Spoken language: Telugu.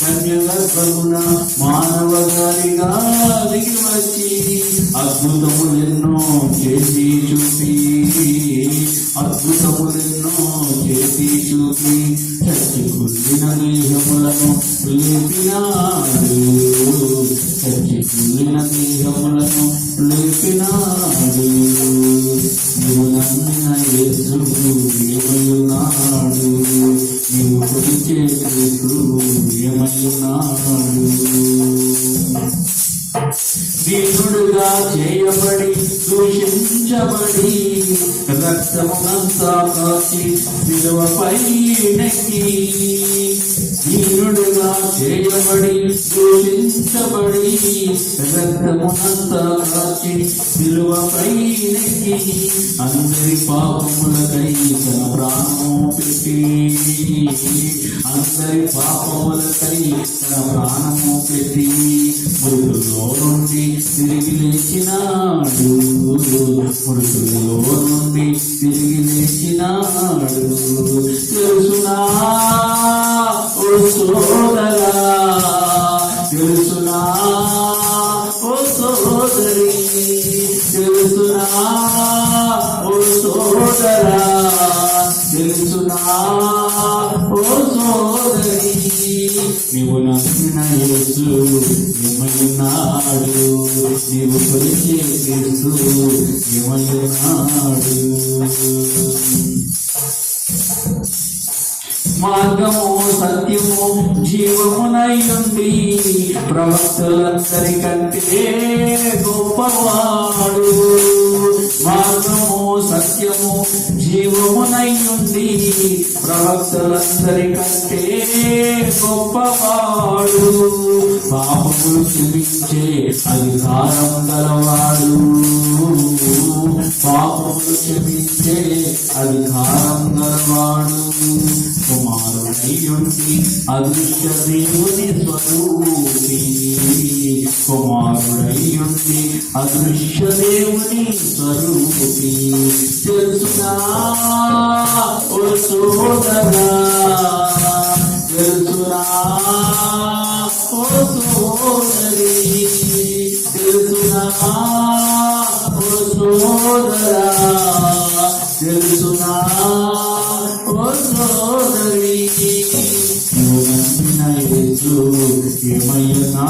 కన్యగర్భమున మానవ గారిగా దిగి వచ్చి అద్భుతములెన్నో చేసి చూపి చచ్చి కుళ్ళిన దేహములను లేపినాడు నీవు నమ్మిన యేసు ఏమయ్యున్నాడు నీవు కొలిచే యేసు ఏమయ్యున్నాడు దీనుడుగా చేయబడి దూషించబడి రక్తమునంతా కాచి శిలువపై నెక్కి దీనుడుగా చేయబడి దూషించబడి రక్తమునంతా కాచి శిలువపై నెక్కి అందరి పాపములకై తన ప్రాణము పెట్టి మృతుల్లో నుండి తిరిగి లేచినాడు తెలుసునా ఓ సోదరా తెలుసునా ఓ సోదరి తెలుసునా ఓ సోదరా తెలుసునా ఓ సోదరి నీవు నమ్మిన యేసు ఏమయ్యున్నాడు నీవు కొలిచే యేసు ఏమయ్యున్నాడు మార్గము సత్యము జీవమునయుండి ప్రవక్తలందరికంటే గొప్పవాడు మార్గము సత్యము జీవమునయుండి ప్రవక్తలందరికంటే గొప్పవాడు పాపములు క్షమించే అధికారం గలవాడు కుమారుడైయుండి అదృశ్య దేవుని స్వరూపి తెలుసునా ఓ సోదరా తెలుసునా ఓ సోదరి తెలుసునా ఓ సోదరా తెలుసునా ఓ సోదరి నువ్వు నమ్మిన యేసు ఏమయ్యున్నా